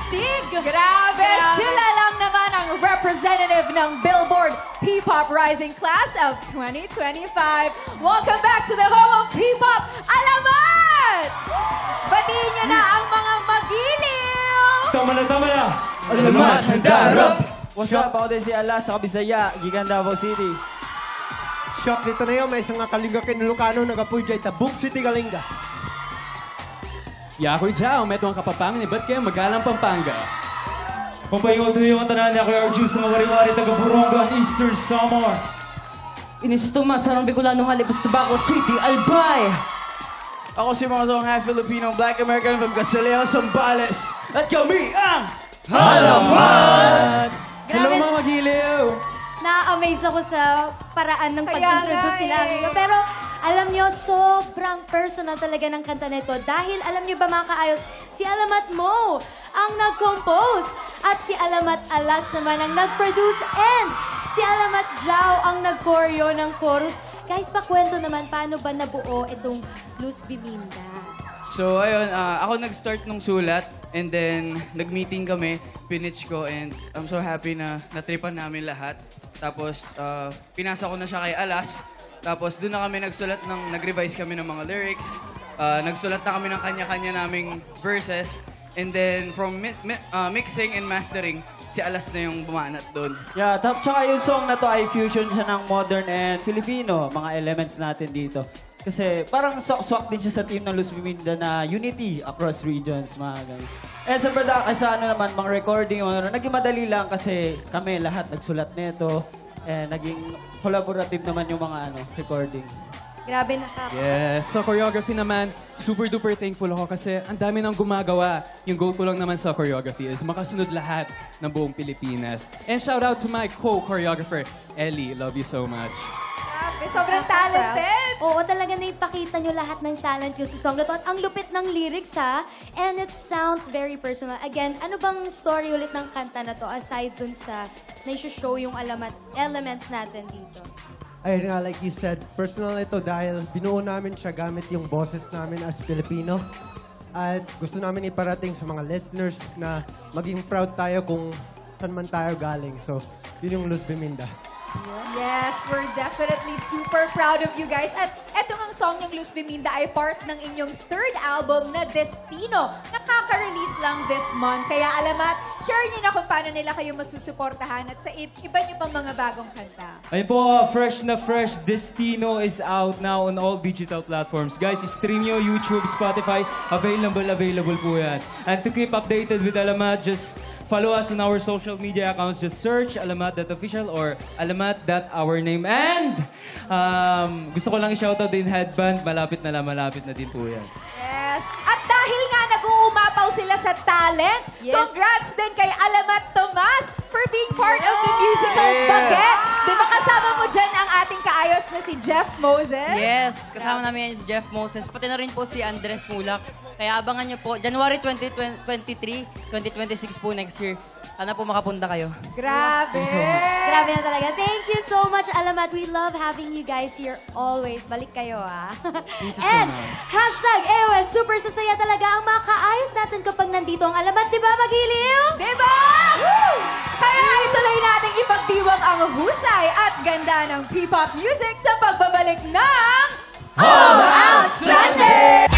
astig! Grabe! Sila lang naman ang representative ng Billboard P-Pop Rising Class of 2025. Welcome back to the home of P-Pop, Alamat! Batiin niyo na ang mga magiliw! Tama na! Alamat, handarap! What's up? Ako din si Alas sa Kabisaya, Gigan Davao City. Shock dito na yun, may isang kalinga kinulukano, nagapudya itabuk City Kalinga. Yakoy Jao, metong kapapang ni ba't kayo magalang Pampanga? Pampahingo doon yung tanan niya kay Arju sa mawari-wari taga-Buronga, Eastern Samar. Inisituma sa ng Bicolano Halibas Tabaco City, Albay! Ako si mga song half Filipino, Black American from Casileo, Zambales. At kami ang Alamat! Hello mga magiliw! Na-amaze ako sa paraan ng pag-introduce nila. Pero alam nyo, sobrang personal talaga ng kanta nito. Dahil alam nyo ba mga kaayos, si Alamat Mo ang nag-compose. At si Alamat Alas naman ang nag-produce. And si Alamat Jao ang nag-choreo ng chorus. Guys, pakwento naman paano ba nabuo itong Luz Biminda? So, ayun, ako nag-start nung sulat. And then, nag-meeting kami, pinitch ko, and I'm so happy na natripan namin lahat. Tapos, pinasa ko na siya kay Alas. Tapos, doon na kami nag-revise kami ng mga lyrics. Nagsulat na kami ng kanya-kanya naming verses. And then, from mixing and mastering, si Alas na yung bumanat doon. Yeah, tsaka yung song na to ay fusion siya ng modern and Filipino, mga elements natin dito. Kasi parang swak din siya sa team ng Luz Biminda na unity across regions, mga ganyan. Eh sa naman, mga recording, naging madali lang kasi kami lahat nagsulat nito. Naging collaborative naman yung mga recording. Grabe nakaka. Yes, sa choreography naman, super duper thankful ako kasi ang dami nang gumagawa. Yung goal ko lang naman sa choreography is makasunod lahat ng buong Pilipinas. And shout out to my co-choreographer, Ellie. Love you so much. Grabe, sobrang talented! Oo, talaga naipakita nyo lahat ng talent nyo sa song na to. At ang lupit ng lyrics, ha? And it sounds very personal. Again, ano bang story ulit ng kanta na to aside dun sa na-show yung elements natin dito? Ayun nga, like you said, personal ito dahil binuo namin siya gamit yung boses namin as Filipino. At gusto namin iparating sa mga listeners na maging proud tayo kung saan man tayo galing. So, yun yung Luz Biminda. Yes, we're definitely super proud of you guys. At eto ang song ng Luz Biminda ay part ng inyong third album na Destino. Nakaka-release lang this month. Kaya Alamat, share nyo na kung paano nila kayo mas susuportahan at sa iba nyo pang mga bagong kanta. Ayun po, fresh na fresh. Destino is out now on all digital platforms. Guys, stream nyo, YouTube, Spotify. Available po yan. And to keep updated with Alamat, just follow us on our social media accounts. Just search alamat.official or alamat.ourname. And gusto ko lang i-shoutout din Headband. Malapit na din po yan. Yes. At dahil nga nag-uumapaw sila sa talent, congrats din kay Alamat Tomas for being part of the musical Bagets. Di ba kasama mo dyan ang ating kaayos na si Jeff Moses? Yes, kasama namin yan si Jeff Moses. Pati na rin po si Andres Mulak. Kaya abangan nyo po, January 2023, 2026 po next year. Sana po makapunta kayo. Grabe! Grabe na talaga. Thank you so much, Alamat. We love having you guys here always. Balik kayo, ha? And hashtag AOS, super sasaya talaga ang mga kaayos natin kapag nandito ang Alamat. Di ba, Magiliw? Di ba? Kaya ituloy natin ipagdiwang ang husay at ganda ng P-pop music sa pagbabalik ng All Out Sunday!